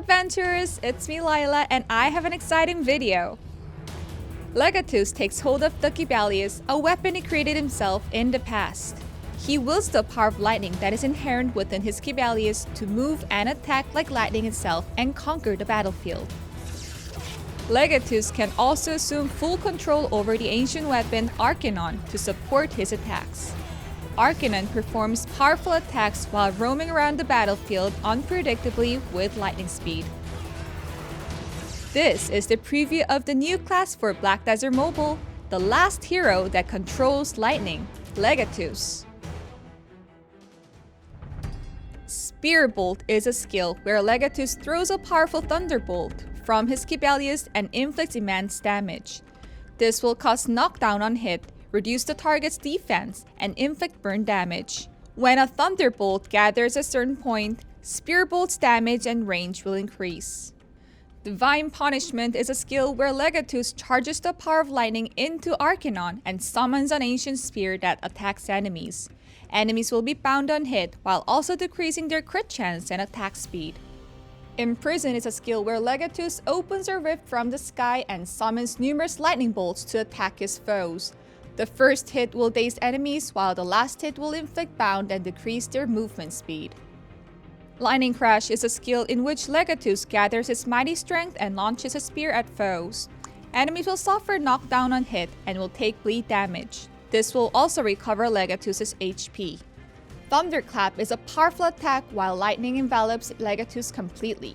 adventurers, it's me Lila and I have an exciting video. Legatus takes hold of the Kibalius, a weapon he created himself in the past. He wields the power of lightning that is inherent within his Kibalius to move and attack like lightning itself and conquer the battlefield. Legatus can also assume full control over the ancient weapon Arcanon to support his attacks. Arcanon performs powerful attacks while roaming around the battlefield unpredictably with lightning speed. This is the preview of the new class for Black Desert Mobile, the last hero that controls lightning, Legatus. Spear Bolt is a skill where Legatus throws a powerful thunderbolt from his Kibalius and inflicts immense damage. This will cause knockdown on hit, reduce the target's defense, and inflict burn damage. When a thunderbolt gathers a certain point, Spear Bolt's damage and range will increase. Divine Punishment is a skill where Legatus charges the power of lightning into Arcanon and summons an ancient spear that attacks enemies. Enemies will be bound on hit while also decreasing their crit chance and attack speed. Imprison is a skill where Legatus opens a rift from the sky and summons numerous lightning bolts to attack his foes. The first hit will daze enemies while the last hit will inflict bound and decrease their movement speed. Lightning Crash is a skill in which Legatus gathers his mighty strength and launches a spear at foes. Enemies will suffer knockdown on hit and will take bleed damage. This will also recover Legatus' HP. Thunderclap is a powerful attack while lightning envelops Legatus completely.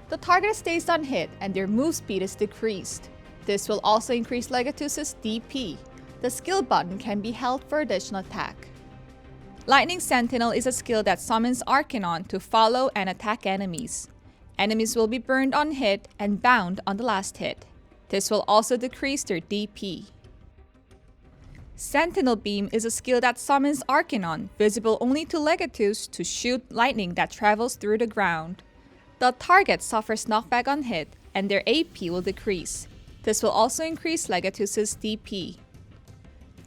The target stays on hit and their move speed is decreased. This will also increase Legatus' DP. The skill button can be held for additional attack. Lightning Sentinel is a skill that summons Arcanon to follow and attack enemies. Enemies will be burned on hit and bound on the last hit. This will also decrease their DP. Sentinel Beam is a skill that summons Arcanon, visible only to Legatus, to shoot lightning that travels through the ground. The target suffers knockback on hit and their AP will decrease. This will also increase Legatus' DP.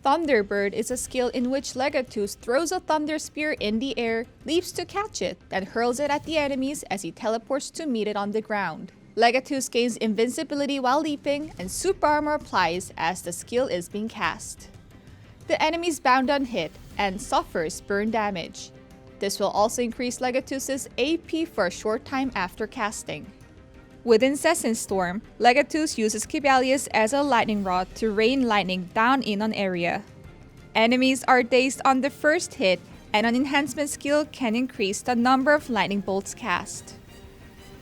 Thunderbird is a skill in which Legatus throws a thunder spear in the air, leaps to catch it, then hurls it at the enemies as he teleports to meet it on the ground. Legatus gains invincibility while leaping, and super armor applies as the skill is being cast. The enemy is bound on hit and suffers burn damage. This will also increase Legatus' AP for a short time after casting. With Incessant Storm, Legatus uses Kibalius as a lightning rod to rain lightning down in an area. Enemies are dazed on the first hit, and an enhancement skill can increase the number of lightning bolts cast.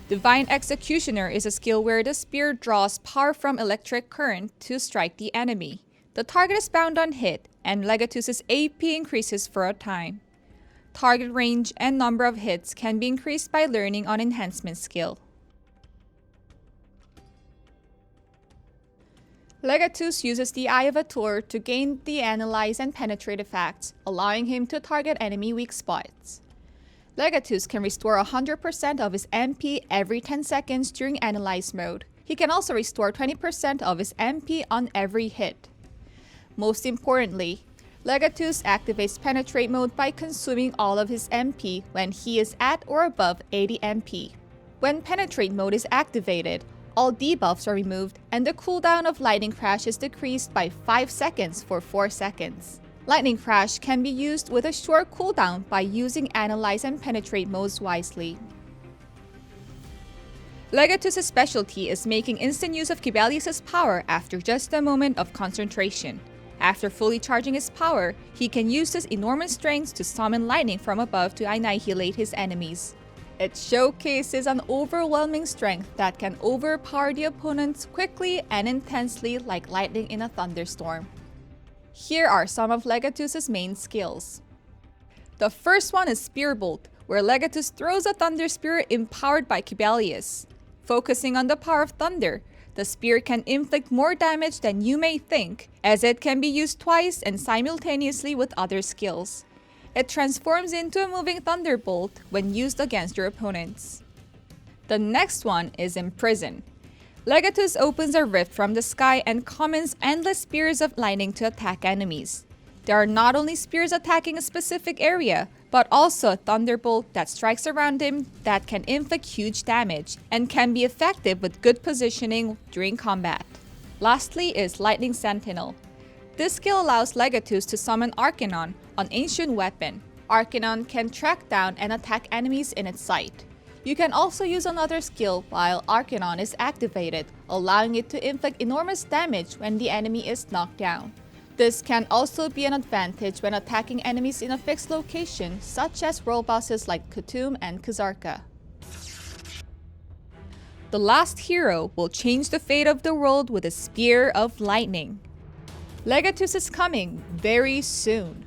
Divine Executioner is a skill where the spear draws power from electric current to strike the enemy. The target is bound on hit, and Legatus' AP increases for a time. Target range and number of hits can be increased by learning an enhancement skill. Legatus uses the Eye of Atur to gain the Analyze and Penetrate effects, allowing him to target enemy weak spots. Legatus can restore 100% of his MP every 10 seconds during Analyze mode. He can also restore 20% of his MP on every hit. Most importantly, Legatus activates Penetrate mode by consuming all of his MP when he is at or above 80 MP. When Penetrate mode is activated, all debuffs are removed and the cooldown of Lightning Crash is decreased by 5 seconds for 4 seconds. Lightning Crash can be used with a short cooldown by using Analyze and Penetrate modes wisely. Legatus' specialty is making instant use of Kibalius' power after just a moment of concentration. After fully charging his power, he can use his enormous strength to summon lightning from above to annihilate his enemies. It showcases an overwhelming strength that can overpower the opponents quickly and intensely like lightning in a thunderstorm. Here are some of Legatus' main skills. The first one is Spear Bolt, where Legatus throws a thunder spear empowered by Kibalius. Focusing on the power of thunder, the spear can inflict more damage than you may think, as it can be used twice and simultaneously with other skills. It transforms into a moving thunderbolt when used against your opponents. The next one is Imprison. Legatus opens a rift from the sky and commons endless spears of lightning to attack enemies. There are not only spears attacking a specific area, but also a thunderbolt that strikes around him that can inflict huge damage and can be effective with good positioning during combat. Lastly is Lightning Sentinel. This skill allows Legatus to summon Arcanon, an ancient weapon. Arcanon can track down and attack enemies in its sight. You can also use another skill while Arcanon is activated, allowing it to inflict enormous damage when the enemy is knocked down. This can also be an advantage when attacking enemies in a fixed location, such as world bosses like Khatum and Kazarka. The last hero will change the fate of the world with a Spear of Lightning. Legatus is coming very soon.